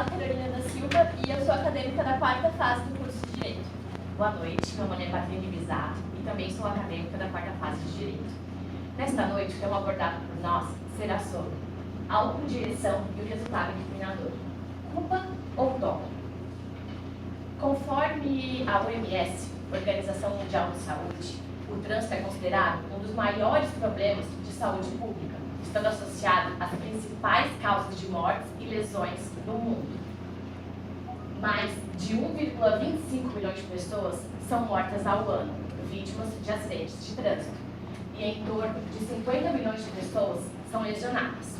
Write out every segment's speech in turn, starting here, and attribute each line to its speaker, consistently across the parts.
Speaker 1: Isabela Carolina da Silva e eu sou acadêmica da quarta fase do curso de Direito.
Speaker 2: Boa noite, meu nome é Patrícia Bisato e também sou acadêmica da quarta fase de Direito. Nesta noite, o tema abordado por nós será sobre autodireção e o resultado incriminador. Culpa ou dolo? Conforme a OMS, Organização Mundial de Saúde, o trânsito é considerado um dos maiores problemas de saúde pública, estando associado às principais causas de mortes e lesões no mundo. Mais de 1,25 milhões de pessoas são mortas ao ano, vítimas de acidentes de trânsito, e em torno de 50 milhões de pessoas são lesionadas.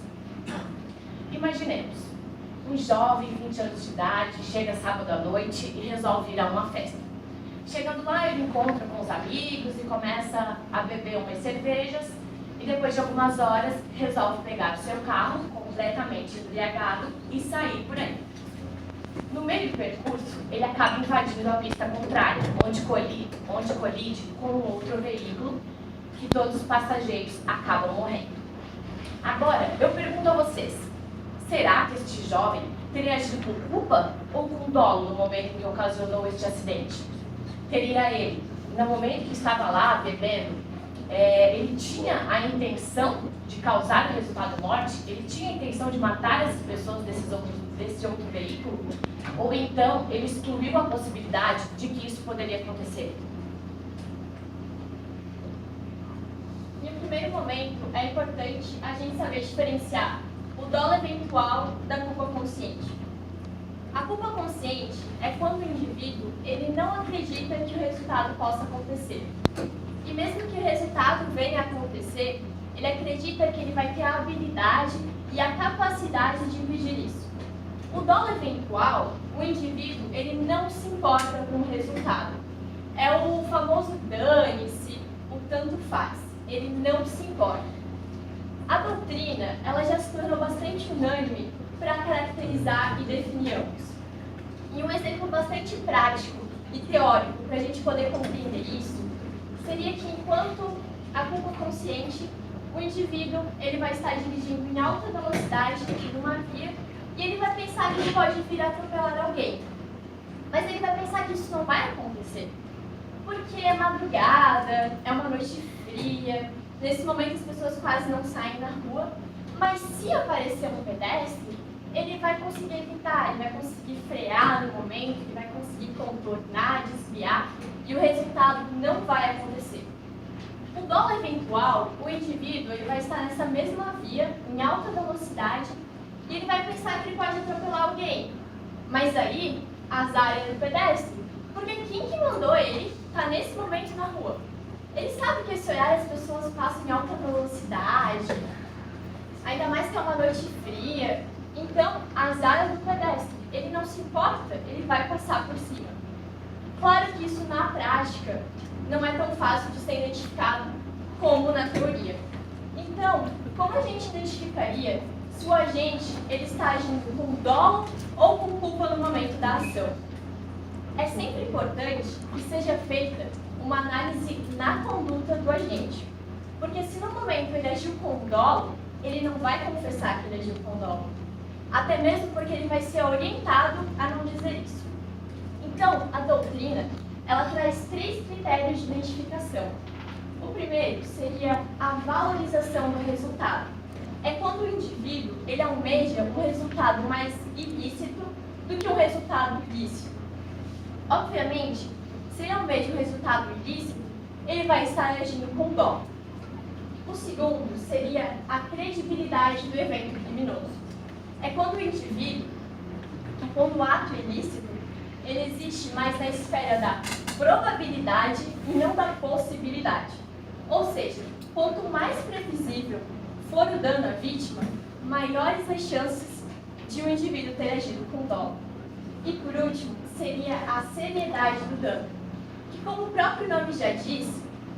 Speaker 2: Imaginemos, um jovem de 20 anos de idade chega sábado à noite e resolve ir a uma festa. Chegando lá, ele encontra com os amigos e começa a beber umas cervejas e depois de algumas horas resolve pegar o seu carro, completamente embriagado, e sair por aí. No meio do percurso, ele acaba invadindo a pista contrária, onde colide com um outro veículo que todos os passageiros acabam morrendo. Agora, eu pergunto a vocês, será que este jovem teria agido por culpa ou com dolo no momento em que ocasionou este acidente? Teria ele, no momento que estava lá bebendo, ele tinha a intenção de causar o resultado morte? Ele tinha a intenção de matar essas pessoas desse outro veículo? Ou então ele excluiu a possibilidade de que isso poderia acontecer?
Speaker 1: Em um primeiro momento, é importante a gente saber diferenciar o dolo eventual da culpa consciente. A culpa consciente é quando o indivíduo ele não acredita que o resultado possa acontecer. E mesmo que o resultado venha a acontecer, ele acredita que ele vai ter a habilidade e a capacidade de impedir isso. O dolo eventual, o indivíduo ele não se importa com o resultado. É o famoso dane-se, o tanto faz. Ele não se importa. A doutrina ela já se tornou bastante unânime para caracterizar e definir ambos. E um exemplo bastante prático e teórico para a gente poder compreender isso seria que enquanto a culpa consciente, o indivíduo ele vai estar dirigindo em alta velocidade numa via e ele vai pensar que ele pode vir a atropelar alguém. Mas ele vai pensar que isso não vai acontecer, porque é madrugada, é uma noite fria, nesse momento as pessoas quase não saem na rua, mas se aparecer um pedestre, ele vai conseguir evitar, ele vai conseguir frear no momento, ele vai conseguir contornar, desviar, e o resultado não vai acontecer. O dolo eventual, o indivíduo ele vai estar nessa mesma via, em alta velocidade, e ele vai pensar que ele pode atropelar alguém. Mas aí, azar é do pedestre, porque quem que mandou ele estar nesse momento na rua? Ele sabe que esse horário as pessoas passam em alta velocidade, ainda mais que é uma noite fria. Então, azar é do pedestre. Ele não se importa, ele vai passar por cima. Claro que isso na prática não é tão fácil de ser identificado como na teoria. Então, como a gente identificaria se o agente ele está agindo com dolo ou com culpa no momento da ação? É sempre importante que seja feita uma análise na conduta do agente. Porque se no momento ele agiu com dolo, ele não vai confessar que ele agiu com dolo. Até mesmo porque ele vai ser orientado a não dizer isso. Então, a doutrina, ela traz 3 critérios de identificação. O primeiro seria a valorização do resultado. É quando o indivíduo, ele almeja um resultado mais ilícito do que um resultado lícito. Obviamente, se ele almeja um resultado ilícito, ele vai estar agindo com dolo. O segundo seria a credibilidade do evento criminoso. É quando o indivíduo, quando o ato ilícito, ele existe mais na esfera da probabilidade e não da possibilidade. Ou seja, quanto mais previsível for o dano à vítima, maiores as chances de o indivíduo ter agido com dolo. E por último, seria a seriedade do dano, que como o próprio nome já diz,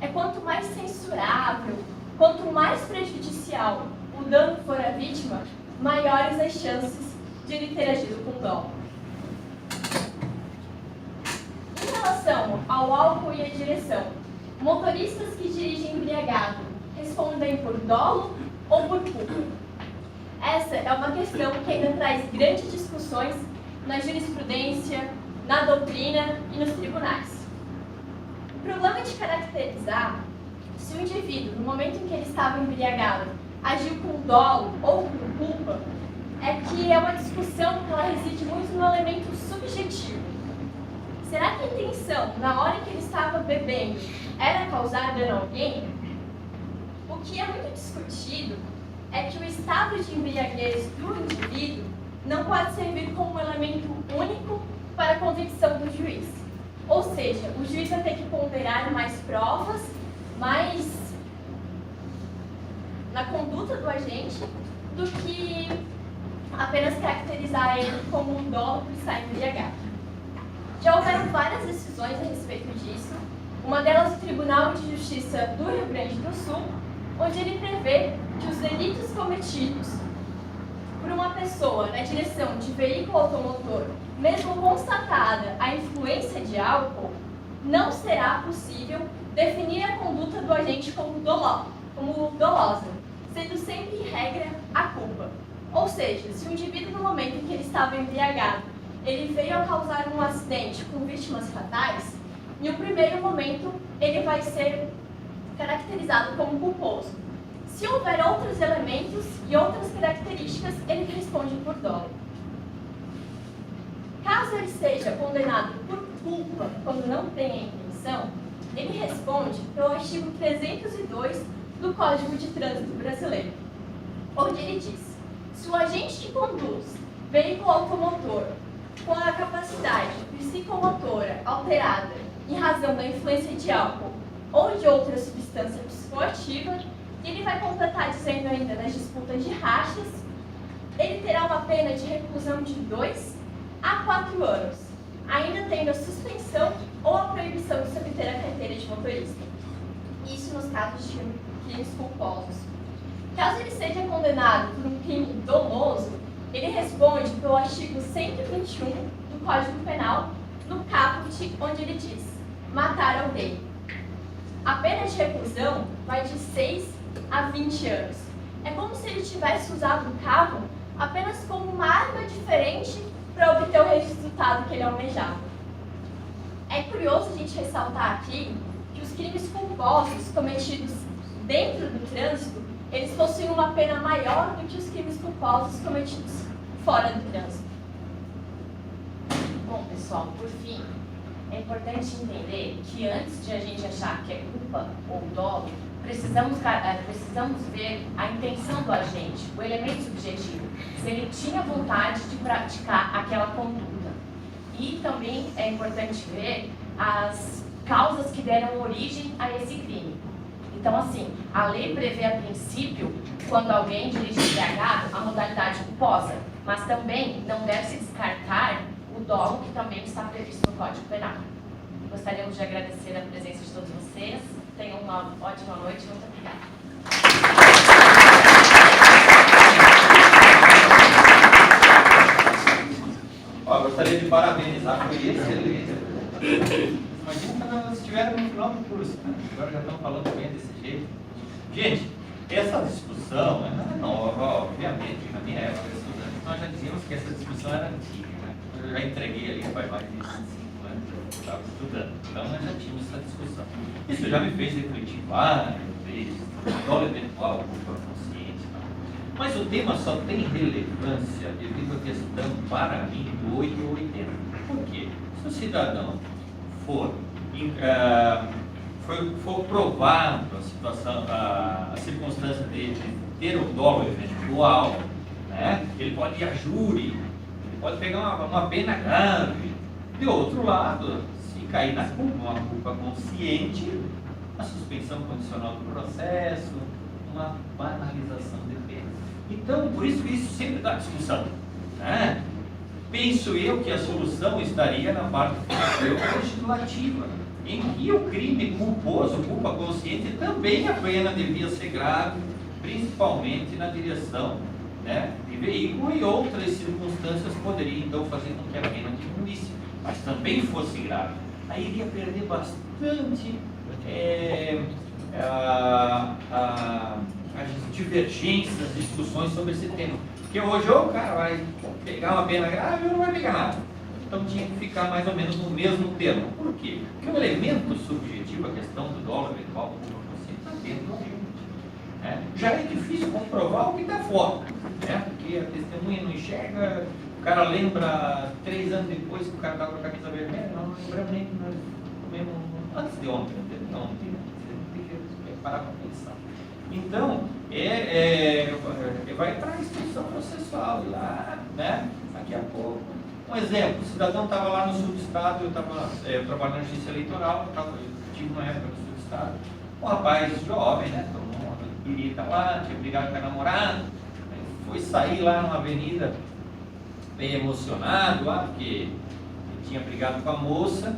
Speaker 1: é quanto mais censurável, quanto mais prejudicial o dano for à vítima, maiores as chances de ele ter agido com dolo. Em relação ao álcool e à direção, motoristas que dirigem embriagado respondem por dolo ou por culpa? Essa é uma questão que ainda traz grandes discussões na jurisprudência, na doutrina e nos tribunais. O problema de caracterizar se o indivíduo, no momento em que ele estava embriagado, agiu com dolo ou com culpa, é que é uma discussão que ela reside muito no elemento subjetivo. Será que a intenção, na hora em que ele estava bebendo, era causar dano a alguém? O que é muito discutido é que o estado de embriaguez do indivíduo não pode servir como um elemento único para a convicção do juiz. Ou seja, o juiz vai ter que ponderar mais provas, mais na conduta do agente, do que apenas caracterizar ele como um dolo por estar embriagado. Já houveram várias decisões a respeito disso, uma delas do Tribunal de Justiça do Rio Grande do Sul, onde ele prevê que os delitos cometidos por uma pessoa na direção de veículo automotor, mesmo constatada a influência de álcool, não será possível definir a conduta do agente como dolosa, sendo sempre regra a culpa. Ou seja, se o indivíduo no momento em que ele estava embriagado, ele veio a causar um acidente com vítimas fatais, em um primeiro momento ele vai ser caracterizado como culposo. Se houver outros elementos e outras características, ele responde por dolo. Caso ele seja condenado por culpa quando não tem a intenção, ele responde pelo artigo 302 do Código de Trânsito Brasileiro, onde ele diz: se o agente que conduz veículo automotor com a capacidade psicomotora alterada em razão da influência de álcool ou de outra substância psicoativa, e ele vai completar dizendo ainda nas disputas de rachas, ele terá uma pena de reclusão de 2 a 4 anos, ainda tendo a suspensão ou a proibição de se obter a carteira de motorista. Isso nos casos de crimes culposos. Caso ele seja condenado por um crime doloso, ele responde pelo artigo 121 do Código Penal, no caput, onde ele diz: matar alguém. A pena de reclusão vai de 6 a 20 anos. É como se ele tivesse usado o carro apenas como uma arma diferente para obter o resultado que ele almejava. É curioso a gente ressaltar aqui que os crimes culposos cometidos dentro do trânsito, eles possuem uma pena maior do que os crimes culposos cometidos fora do trânsito.
Speaker 2: Bom, pessoal, por fim, é importante entender que antes de a gente achar que é culpa ou dolo, precisamos ver a intenção do agente, o elemento subjetivo, se ele tinha vontade de praticar aquela conduta. E também é importante ver as causas que deram origem a esse crime. Então, assim, a lei prevê a princípio, quando alguém dirige embriagado, a modalidade culposa, mas também não deve se descartar o dolo que também está previsto no Código Penal. Gostaríamos de agradecer a presença de todos vocês. Tenham uma ótima noite. Muito obrigada.
Speaker 3: Gostaria de parabenizar, foi excelente. Imagina quando elas estiveram no final do curso, né? Agora já estão falando bem desse jeito. Gente, essa discussão não é nova, obviamente, na minha época, nós já dizíamos que essa discussão era antiga, né? Eu já entreguei ali faz mais de 25 anos, eu estava estudando, então nós já tínhamos essa discussão. Isso já me fez refletir várias vezes, dolo eventual, culpa consciente. Mas o tema só tem relevância devido à questão, para mim, do 8 ou 80. Por quê? Se o cidadão for provado a situação, a circunstância de ter um dolo eventual, né, ele pode ir a júri, ele pode pegar uma pena grave. De outro lado, se cair na culpa, uma culpa consciente, a suspensão condicional do processo, uma banalização de pena. Então, por isso sempre dá discussão, né? Penso eu que a solução estaria na parte legislativa, em que o crime culposo, culpa consciente, também a pena devia ser grave, principalmente na direção, né, de veículo, e outras circunstâncias poderiam então fazer com que a pena diminuísse, mas também fosse grave. Aí iria perder bastante as divergências, as discussões sobre esse tema. Porque hoje ou o cara vai pegar uma pena grave ou não vai pegar nada. Então tinha que ficar mais ou menos no mesmo termo. Por quê? Porque o elemento subjetivo, a questão do dolo eventual do culpa consciente, está dentro da gente. Né? Já é difícil comprovar o que está fora, né? Porque a testemunha não enxerga, o cara lembra 3 anos depois que o cara estava com a camisa vermelha, não lembramos nem que nós comemos antes de ontem, não tem que parar para pensar. Então, vai para a instrução processual lá, né? Daqui a pouco. Um exemplo, o cidadão estava lá no sul do estado, eu estava trabalhando na justiça eleitoral, eu tive uma época no sul do estado, um rapaz jovem, né? Todo mundo queria estar lá, tinha brigado com a namorada, foi sair lá numa avenida bem emocionado lá, porque ele tinha brigado com a moça,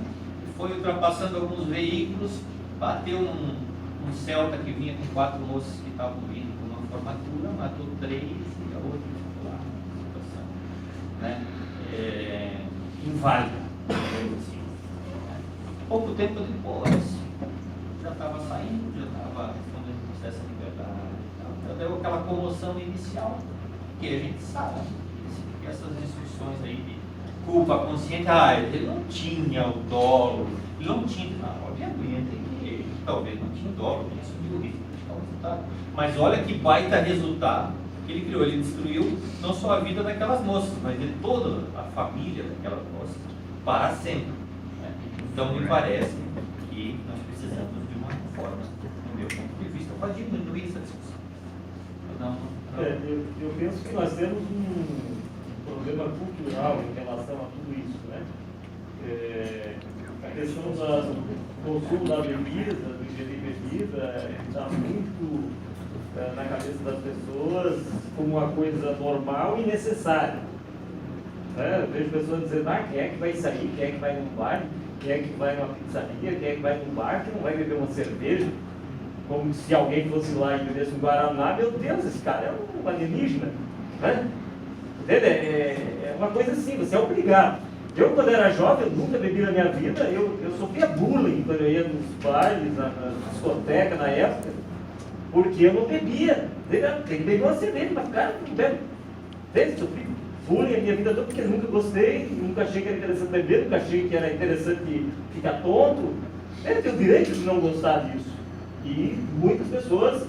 Speaker 3: foi ultrapassando alguns veículos, bateu um Celta que vinha com 4 moças que estavam vindo com uma formatura, matou 3 e a outra ficou lá na situação, né? Inválida, assim. Pouco tempo depois, já estava saindo, já estava respondendo o processo de liberdade, então deu aquela comoção inicial, que a gente sabe, que essas instruções aí de culpa consciente, ele não tinha o dolo, ele não tinha, obviamente que talvez não tinha dolo, tinha subido o risco de resultado, mas olha que baita resultado que ele criou, ele destruiu não só a vida daquelas moças, mas de toda a família daquelas moças, para sempre. Né? Então me parece que nós precisamos de uma reforma, do meu ponto de vista, para diminuir essa discussão.
Speaker 4: Eu penso que nós temos um problema cultural em relação a tudo isso, né? A questão do consumo da bebida, do ingerir bebida, está muito na cabeça das pessoas como uma coisa normal e necessária. Né? Eu vejo pessoas dizendo, quem é que vai sair, quem é que vai num bar, quem é que vai numa pizzaria, quem é que vai num bar, que não vai beber uma cerveja, como se alguém fosse lá e bebesse um guaraná. Meu Deus, esse cara é um alienígena. Né? É uma coisa assim, você é obrigado. Eu, quando era jovem, eu nunca bebi na minha vida, eu sofria bullying quando eu ia nos bailes, na discoteca, na época, porque eu não bebia. Tem que beber uma cerveja, mas cara, não bebe. Sofri bullying a minha vida toda, porque eu nunca gostei, nunca achei que era interessante beber, nunca achei que era interessante ficar tonto. Eu tenho o direito de não gostar disso. E muitas pessoas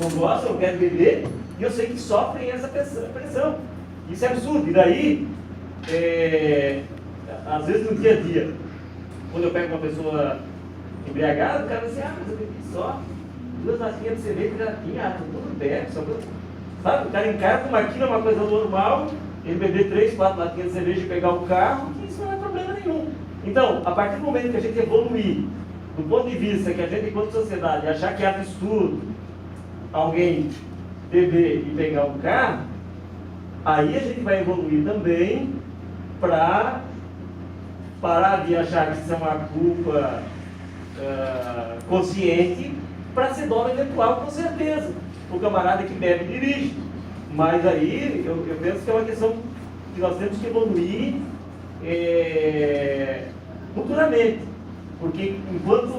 Speaker 4: não gostam, não querem beber, e eu sei que sofrem essa pressão. Isso é absurdo. E daí, às vezes no dia a dia, quando eu pego uma pessoa embriagada, o cara diz assim, mas eu bebi só 2 latinhas de cerveja, tudo bem, só que sabe, o cara encara como aquilo é uma coisa normal, ele beber 3, 4 latinhas de cerveja e pegar o carro, que isso não é problema nenhum. Então, a partir do momento que a gente evoluir, do ponto de vista que a gente, enquanto sociedade, achar que é absurdo alguém beber e pegar um carro, aí a gente vai evoluir também para parar de achar que isso é uma culpa consciente, para ser dolo eventual, com certeza. O camarada que bebe dirige. Mas aí eu penso que é uma questão que nós temos que evoluir futuramente. Porque enquanto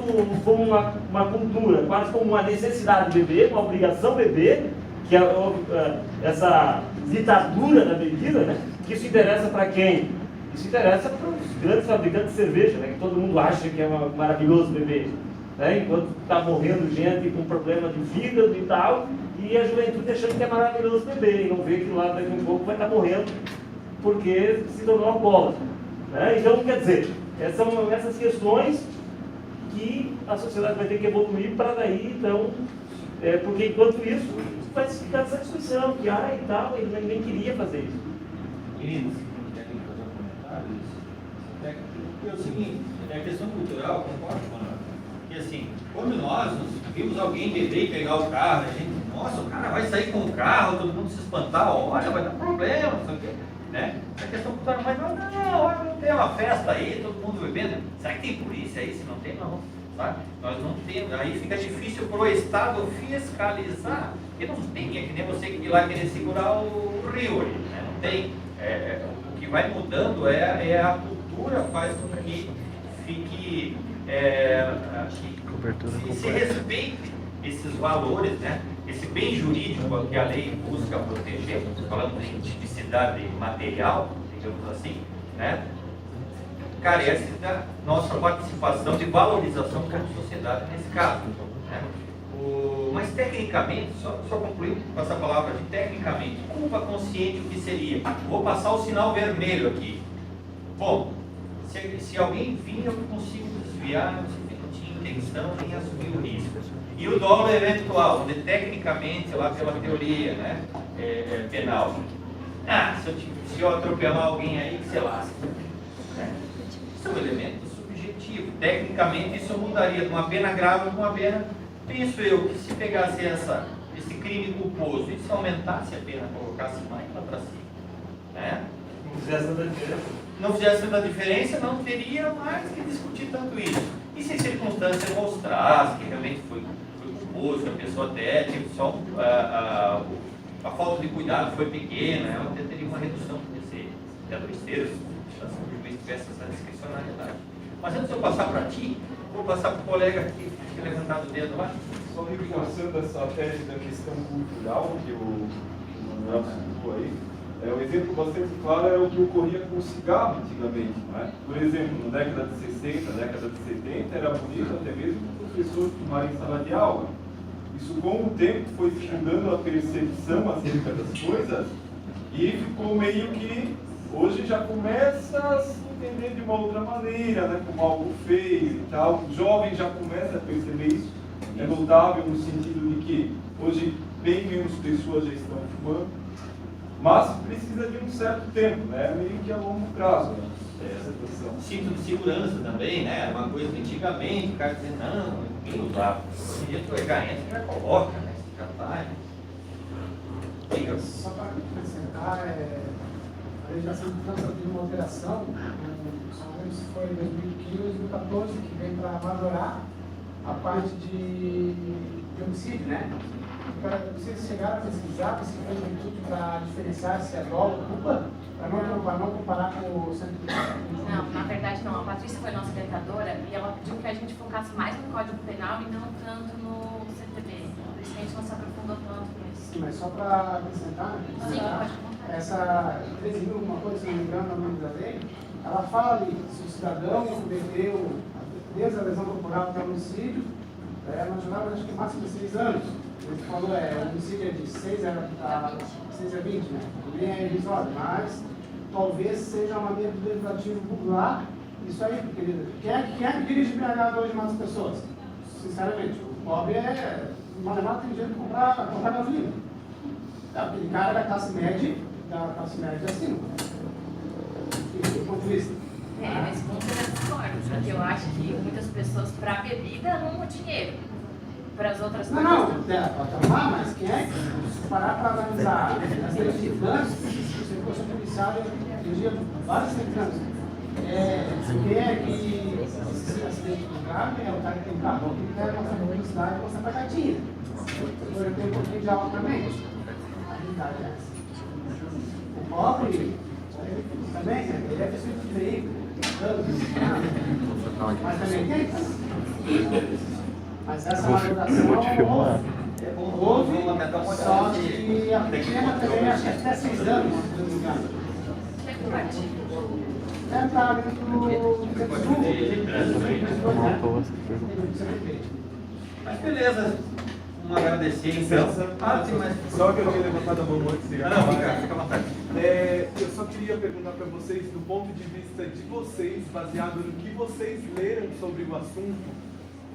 Speaker 4: como uma cultura, quase como uma necessidade de beber, uma obrigação de beber, que é essa ditadura da bebida, né? Que isso interessa para quem? Isso interessa para os grandes fabricantes de cerveja, né? Que todo mundo acha que é maravilhoso beber. Né? Enquanto está morrendo gente com problema de fígado e tal, e a juventude achando que é maravilhoso beber, e não vê que lá daqui a um pouco vai estar morrendo porque se tornou alcoólatra. Né? Então, quer dizer, são essas questões que a sociedade vai ter que evoluir para daí, então, porque enquanto isso, vai ficar essa discussão, que e tal, ele nem queria fazer isso.
Speaker 3: Queridos, querem fazer um comentário? É o seguinte, a questão cultural, concordo com ela. Porque assim, quando nós vimos alguém beber e pegar o carro, a gente, nossa, o cara vai sair com o carro, todo mundo se espantar, olha, vai dar problema, não sei o quê. Né? A questão cultural, mas não tem uma festa aí, todo mundo bebendo. Será que tem polícia aí? Se não tem, não. Sabe? Nós não temos, aí fica difícil para o Estado fiscalizar, porque não tem, é que nem você que ir lá querer segurar o rio aí, né? Não tem. O que vai mudando a cultura, faz com que fique, se respeite esses valores, né? Esse bem jurídico que a lei busca proteger, falando em tipicidade material, digamos assim, né? Carece da nossa participação de valorização como sociedade nesse caso. Né? Mas tecnicamente, só concluir, passar a palavra de tecnicamente, culpa consciente o que seria? Vou passar o sinal vermelho aqui. Bom, se alguém vir, eu consigo desviar, se não tinha intenção, nem assumir o risco. E o dolo eventual, onde tecnicamente, lá pela teoria, né, penal, se eu atropelar alguém aí, que se lasca. Né? Isso é um elemento subjetivo. Tecnicamente, isso mudaria de uma pena grave para uma pena, penso eu, que se pegasse esse crime culposo e se aumentasse a pena, colocasse mais lá para cima. Né?
Speaker 4: Não fizesse tanta diferença.
Speaker 3: Não fizesse tanta diferença, não teria mais que discutir tanto isso. E se a circunstância mostrasse que realmente foi culposo, que a pessoa até teve só a falta de cuidado foi pequena, ela até teria uma redução desse até 2 terços, se o juiz tivesse essa discricionalidade. Mas antes de eu passar para ti, vou passar para o colega aqui, que levantado o dedo lá.
Speaker 5: Só reforçando essa tese da questão cultural que o Manuel citou aí, o exemplo bastante claro é o que ocorria com o cigarro antigamente. Não é? Por exemplo, na década de 60, década de 70, era bonito até mesmo os professores tomarem sala de aula. Isso, com o tempo, foi se mudando a percepção acerca das coisas e ficou meio que, hoje já começa a se entender de uma outra maneira, né, como algo feio e tal. O jovem já começa a perceber isso. É notável no sentido de que hoje bem menos pessoas já estão fumando, mas precisa de um certo tempo, né, meio que a longo prazo. Né, essa situação.
Speaker 3: Cinto de segurança também, né? Uma coisa que antigamente o cara dizia, não, ninguém usava. Se tu entra, já coloca, né? Já vai. Diga.
Speaker 6: Só para acrescentar, a legislação de trânsito teve uma alteração, não lembro se foi em 2015 ou 2014, que veio para majorar a parte de homicídio, né? Vocês chegaram a pesquisar se foi um estudo para diferenciar se é dolo ou culpa? Para não comparar com o centro de...
Speaker 2: Não, na verdade não. A Patrícia foi nossa orientadora e ela pediu que a gente focasse mais no Código Penal e não tanto no CTB. Por isso que a gente não se aprofundou tanto nisso.
Speaker 6: Mas só para acrescentar,
Speaker 2: Sim, pode contar.
Speaker 6: essa 13.000, uma coisa, se não me engano, no nome da lei, ela fala ali, se o cidadão cometeu desde a lesão corporal até o homicídio, nós jogávamos acho que máximo de 6 anos. Ele falou, o homicídio é de 6 a 20, né? Também é irrisório, mas talvez seja uma maneira do legislativo burlar isso aí, porque quem é que dirige embriagado hoje mais pessoas? Sinceramente, o pobre malemar tem jeito de comprar gasolina. Aquele cara da classe média acima. Do ponto de vista.
Speaker 2: Nesse ponto eu discordo, porque eu acho que muitas pessoas, para a bebida, arrumam dinheiro. Para as outras coisas.
Speaker 6: Não, pode falar, mas quem é que, se parar para analisar as leis de trânsito, se fosse policial, eu dirigia vários trânsitos. Quem é que esse acidente grave é o cara que tem carro, que quer mostrar a velocidade e mostrar para a gatinha. Eu tenho um pouquinho de alma também. A realidade é essa. O pobre também, ele deve ser de veículo, mas também tem. Mas essa valoração houve, só que a pequena também, acho que até 6 anos, se não me engano. Deve estar dentro do
Speaker 3: Mas beleza, vamos agradecer então. Tem mais.
Speaker 5: Só que eu tinha levantado a mão antes de
Speaker 3: Não, fica à vontade.
Speaker 5: Eu só queria perguntar para vocês, do ponto de vista de vocês, baseado no que vocês leram sobre o assunto,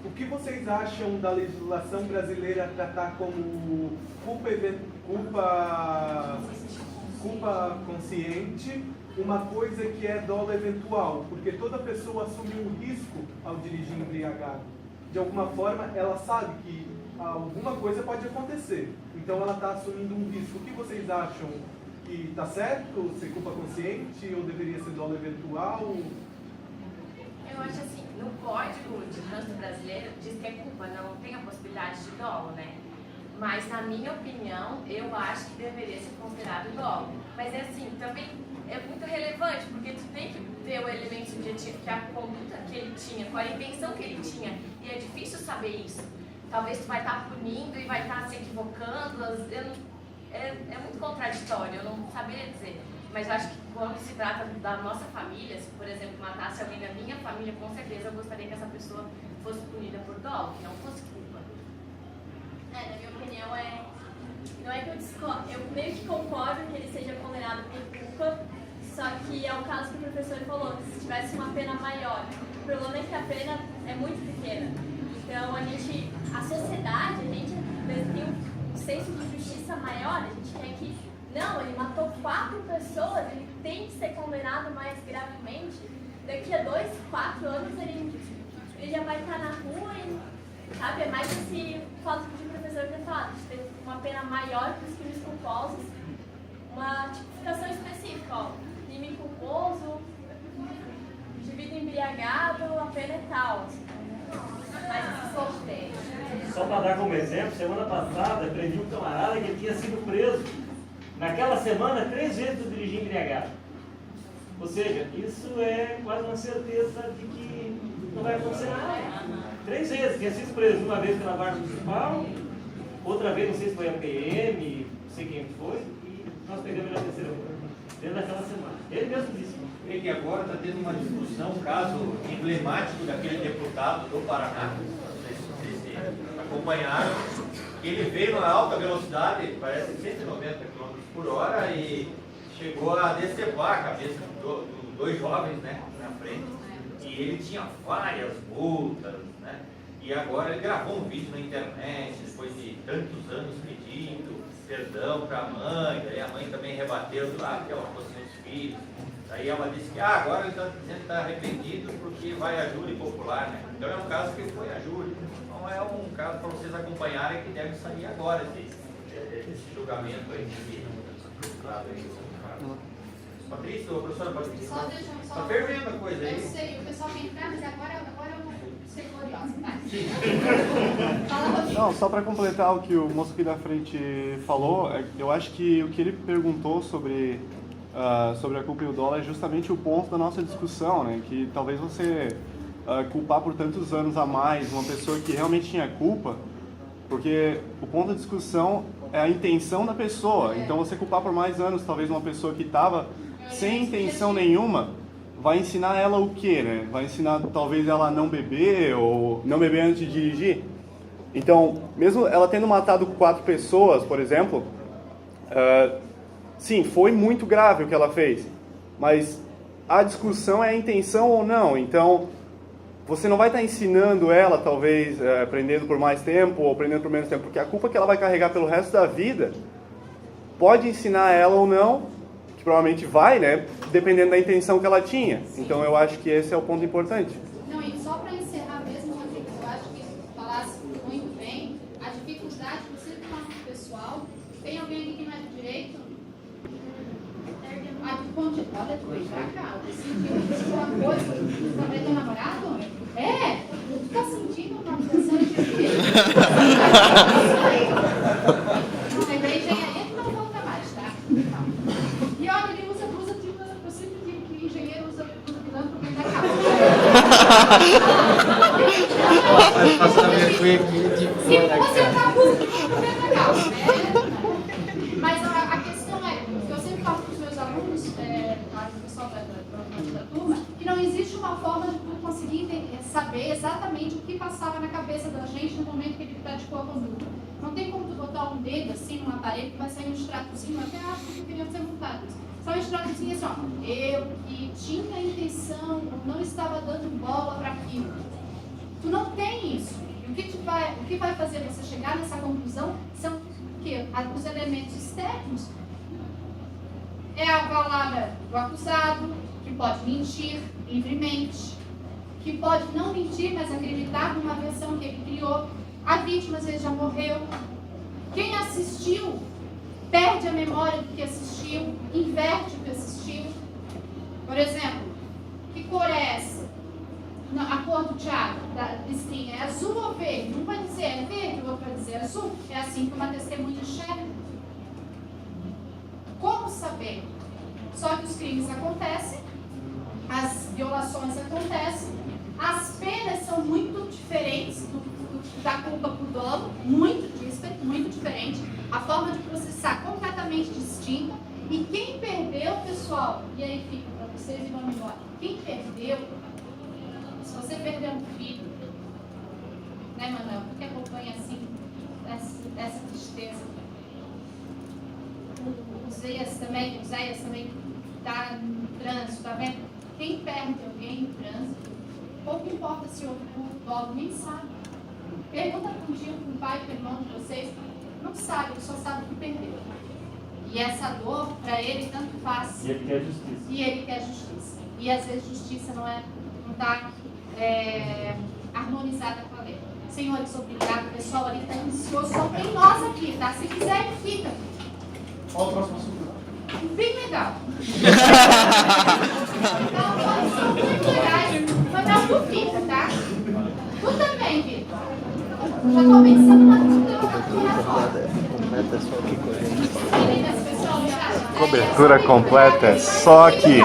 Speaker 5: o que vocês acham da legislação brasileira tratar como culpa consciente uma coisa que é dolo eventual? Porque toda pessoa assume um risco ao dirigir embriagado. De alguma forma, ela sabe que alguma coisa pode acontecer. Então, ela está assumindo um risco. O que vocês acham? Que está certo ser culpa consciente ou deveria ser dolo eventual?
Speaker 2: Eu acho assim, no Código de Trânsito Brasileiro diz que é culpa, não tem a possibilidade de dolo, né? Mas, na minha opinião, eu acho que deveria ser considerado dolo. Mas é assim, também é muito relevante, porque tu tem que ver o elemento subjetivo, que é a conduta que ele tinha, qual a intenção que ele tinha, e é difícil saber isso. talvez tu vai estar punindo e vai estar se equivocando. É muito contraditório, eu não saberia dizer. Mas eu acho que quando se trata da nossa família, se por exemplo matasse alguém da minha família, com certeza eu gostaria que essa pessoa fosse punida por dolo, que não fosse culpa.
Speaker 1: Na minha opinião, não é que eu discordo, eu meio que concordo que ele seja condenado por culpa, só que é o caso que o professor falou, que se tivesse uma pena maior. O problema é que a pena é muito pequena. Então, a sociedade, a gente tem um senso de justiça maior, a gente quer que, não, ele matou 4 pessoas, ele tem que ser condenado mais gravemente. Daqui a 2, 4 anos, ele já vai estar na rua e, sabe, é mais esse fato que o professor tem falado, de ter uma pena maior para os crimes culposos, uma tipificação específica, ó, crime culposo, indivíduo embriagado, a pena é tal. Mas se solteiro.
Speaker 4: Só para dar como exemplo, semana passada prendi um camarada que ele tinha sido preso. Naquela semana, 3 vezes eu dirigi embriagado. Ou seja, isso é quase uma certeza de que não vai acontecer nada. 3 vezes, tinha sido preso, uma vez pela Guarda Municipal, outra vez, não sei se foi a PM, não sei quem foi, e nós pegamos na terceira vez, dentro daquela semana. Ele mesmo disse.
Speaker 3: É que agora está tendo uma discussão, um caso emblemático daquele deputado do Paraná, não sei se vocês acompanharam, que ele veio na alta velocidade, parece 190 km por hora, e chegou a decepar a cabeça de 2 jovens, né, na frente, e ele tinha várias multas, né, e agora ele gravou um vídeo na internet, depois de tantos anos pedindo perdão para a mãe, daí a mãe também rebateu lá, porque ela fosse os filhos. Aí ela disse que agora ele está dizendo que está arrependido porque vai a júri popular, né? Então é um caso que foi a júri. Não é um caso para vocês acompanharem que deve sair agora esse julgamento aí. Patrícia, ou professora Patrícia?
Speaker 7: Só deixa eu
Speaker 3: Está fervendo a coisa aí.
Speaker 7: Eu sei, o pessoal quer entrar, mas agora eu vou ser gloriosa, vai. Fala, Rodrigo.
Speaker 8: Não, só para completar o que o moço aqui da frente falou, eu acho que o que ele perguntou sobre a culpa e o dolo é justamente o ponto da nossa discussão, né? Que talvez você culpar por tantos anos a mais uma pessoa que realmente tinha culpa, porque o ponto da discussão é a intenção da pessoa. Então você culpar por mais anos talvez uma pessoa que estava sem intenção nenhuma, vai ensinar ela o quê, né? Vai ensinar talvez ela a não beber ou não beber antes de dirigir. Então, mesmo ela tendo matado 4 pessoas, por exemplo, sim, foi muito grave o que ela fez, mas a discussão é a intenção ou não. Então, você não vai estar ensinando ela, talvez, aprendendo por mais tempo ou aprendendo por menos tempo, porque a culpa que ela vai carregar pelo resto da vida pode ensinar ela ou não, que provavelmente vai, né, dependendo da intenção que ela tinha. Então, eu acho que esse é o ponto importante.
Speaker 7: Não, e só para encerrar mesmo, Rodrigo, eu acho que falasse muito bem, a dificuldade que você tem no pessoal. Tem alguém aqui que não é de direito? Olha, tu vem pra cá, eu senti uma coisa, tu também teu namorado? Tu tá sentindo uma pressão de direito? Não, lembrei de engenharia, não volta mais, tá? E olha, ele usa blusa de vilã, eu sempre digo que engenheiro usa blusa de vilã pro bem da Se você tá blusa pro bem da causa, mas a questão é, que eu sempre falo para os meus alunos, o pessoal da turma, que não existe uma forma de tu conseguir saber exatamente o que passava na cabeça da gente no momento que ele praticou a conduta. Não tem como tu botar um dedo assim num aparelho que vai sair um extratozinho, até acho que queria ser multado. Só um extratozinho assim, ó, eu que tinha a intenção, não estava dando bola para aquilo. Tu não tem isso. E o que vai fazer você chegar nessa conclusão são o quê? Os elementos externos. É a palavra do acusado, que pode mentir livremente, que pode não mentir, mas acreditar numa versão que ele criou. A vítima, às vezes, já morreu. Quem assistiu perde a memória do que assistiu, inverte o que assistiu. Por exemplo, que cor é essa? A cor do teatro, da listinha, é azul ou verde? Um vai dizer é verde, o outro vai dizer azul. É assim que uma testemunha enxerga. Como saber? Só que os crimes acontecem, as violações acontecem, as penas são muito diferentes da culpa por dolo muito dísparo, muito diferente, a forma de processar completamente distinta. E quem perdeu, pessoal, e aí fica para vocês e vamos embora. Quem perdeu, se você perdeu um filho, né, Manuel? O que acompanha assim, essa tristeza? O Zéias também está no trânsito, tá vendo? Quem perde alguém no trânsito, pouco importa se houve dolo, nem sabe. Pergunta para um dia para o pai, para o irmão de vocês, não sabe, ele só sabe que perdeu. E essa dor, para ele, tanto faz.
Speaker 4: E ele quer justiça.
Speaker 7: E ele quer justiça. E às vezes justiça não está harmonizada com a lei. Senhores, obrigado. O pessoal ali está ansioso. Só tem nós aqui, tá? Se quiser, fica.
Speaker 6: Qual o próximo assunto?
Speaker 7: Bem legal. Então, são muito legais. Mas não, tu fica, tá? Tu também, Vitor. Já estou pensando na
Speaker 8: Cobertura completa é só aqui.